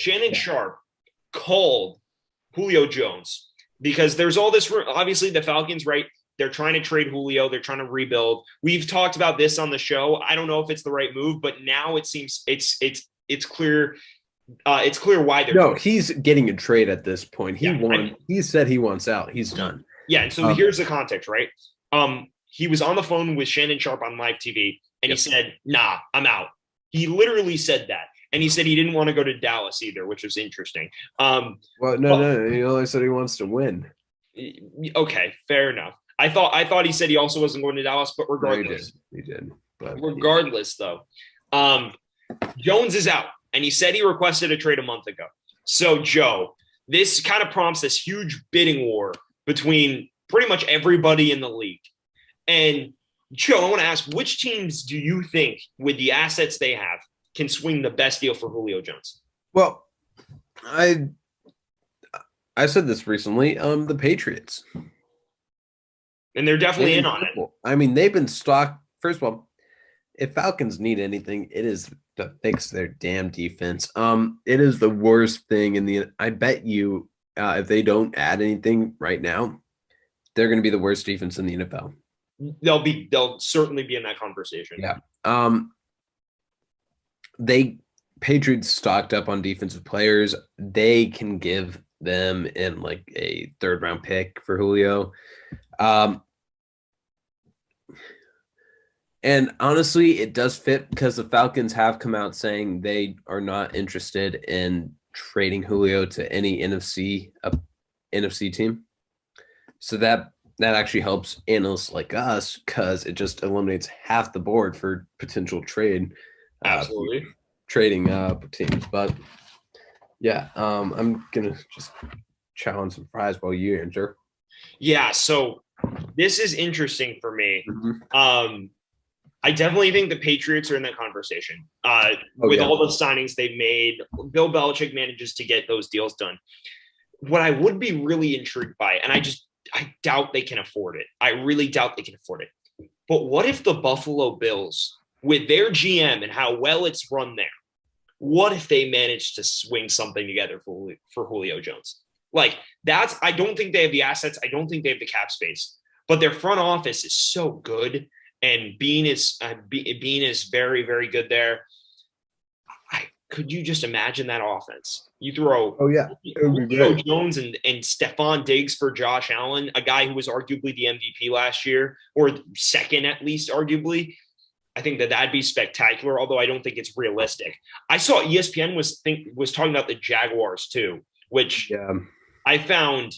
Shannon Sharp called Julio Jones because there's all this. Obviously, the Falcons, right? They're trying to trade Julio. They're trying to rebuild. We've talked about this on the show. I don't know if it's the right move, but now it seems it's clear. It's clear why they're. No, he's getting a trade at this point. He Yeah, won. He said he wants out. He's done. Yeah, and so here's the context, right? He was on the phone with Shannon Sharp on live TV, and he said, "Nah, I'm out." He literally said that, and he said he didn't want to go to Dallas either, which was interesting. Well, no. He only said he wants to win. Okay, fair enough. I thought he said he also wasn't going to Dallas, but regardless, no, he did. But regardless, though, Jones is out, and he said he requested a trade a month ago. So, Joe, this kind of prompts this huge bidding war between pretty much everybody in the league. And Joe, I want to ask, which teams do you think, with the assets they have, can swing the best deal for Julio Jones? Well, I said this recently. The Patriots. And they're definitely in on it. I mean, they've been stocked. First of all, if Falcons need anything, it is to fix their damn defense. It is the worst thing in the. I bet you, if they don't add anything right now, they're going to be the worst defense in the NFL. They'll certainly be in that conversation. Yeah. Patriots stocked up on defensive players. They can give them in like a 3rd round pick for Julio. And honestly, it does fit because the Falcons have come out saying they are not interested in trading Julio to any NFC team. So that actually helps analysts like us because it just eliminates half the board for potential trade. Absolutely. Trading teams. But yeah, I'm going to just chow on some fries while you answer. Yeah, so this is interesting for me. Mm-hmm. I definitely think the Patriots are in that conversation. With all the signings they've made, Bill Belichick manages to get those deals done. What I would be really intrigued by, and I doubt they can afford it. I really doubt they can afford it. But what if the Buffalo Bills, with their GM and how well it's run there, what if they manage to swing something together for Julio Jones? Like, I don't think they have the assets. I don't think they have the cap space. But their front office is so good. And Bean is very, very good there. Could you just imagine that offense? You throw Julio Jones and Stephon Diggs for Josh Allen, a guy who was arguably the MVP last year, or second at least, arguably. I think that'd be spectacular, although I don't think it's realistic. I saw ESPN was talking about the Jaguars too, which I found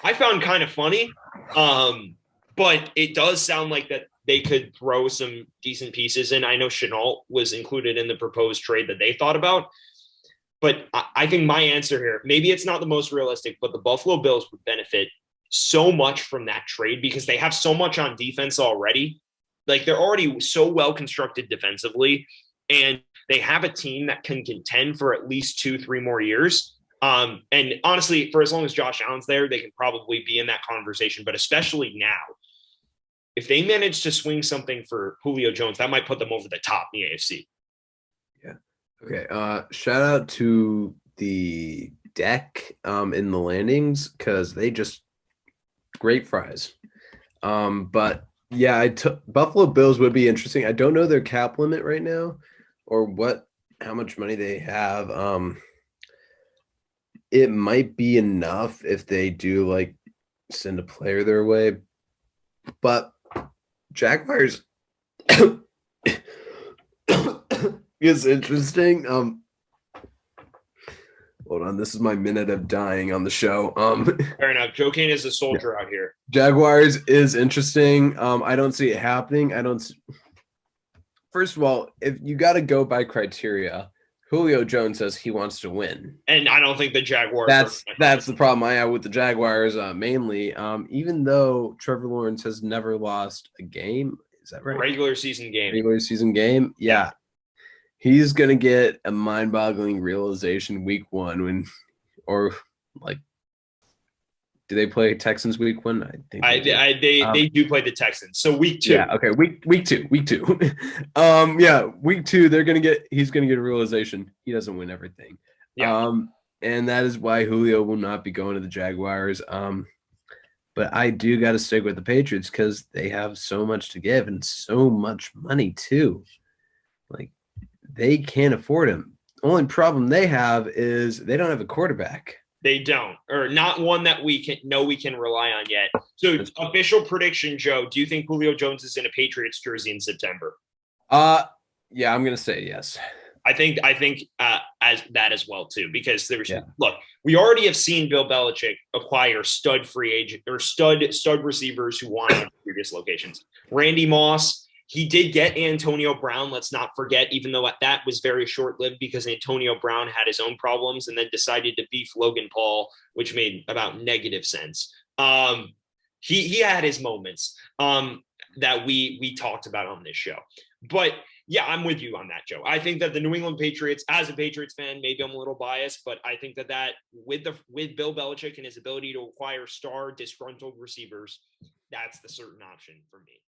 kind of funny. But it does sound like that they could throw some decent pieces in. I know Chenault was included in the proposed trade that they thought about. But I think my answer here, maybe it's not the most realistic, but the Buffalo Bills would benefit so much from that trade because they have so much on defense already. Like, they're already so well constructed defensively, and they have a team that can contend for at least 2-3 more years. And honestly, for as long as Josh Allen's there, they can probably be in that conversation, but especially now. If they manage to swing something for Julio Jones, that might put them over the top in the AFC. Yeah. Okay. Shout out to the deck in the landings because they just great fries. But yeah, Buffalo Bills would be interesting. I don't know their cap limit right now or how much money they have. It might be enough if they do like send a player their way, but Jaguars is interesting. Hold on, this is my minute of dying on the show. Fair enough. Joe Kane is a soldier out here. Jaguars is interesting. I don't see it happening. First of all, if you got to go by criteria, Julio Jones says he wants to win, and I don't think the Jaguars. That's the problem I have with the Jaguars mainly. Even though Trevor Lawrence has never lost a game, is that right? Regular season game, yeah. He's gonna get a mind-boggling realization week 1 do they play Texans week 1? I think they do play the Texans. So week 2. Yeah, okay, week two. Week 2 he's gonna get a realization he doesn't win everything. Yeah. And that is why Julio will not be going to the Jaguars. But I do got to stick with the Patriots because they have so much to give and so much money too. Like they can't afford him. Only problem they have is they don't have a quarterback. They don't, or not one that we can rely on yet. So, official prediction, Joe. Do you think Julio Jones is in a Patriots jersey in September? Yeah, I'm gonna say yes. I think as that as well too, because there's look, we already have seen Bill Belichick acquire stud free agent or stud receivers who wanted previous locations. Randy Moss, he did get Antonio Brown. Let's not forget, even though that was very short lived because Antonio Brown had his own problems and then decided to beef Logan Paul, which made about negative sense. He had his moments that we talked about on this show, but yeah, I'm with you on that, Joe. I think that the New England Patriots, as a Patriots fan, maybe I'm a little biased, but I think that with Bill Belichick and his ability to acquire star disgruntled receivers, that's the certain option for me.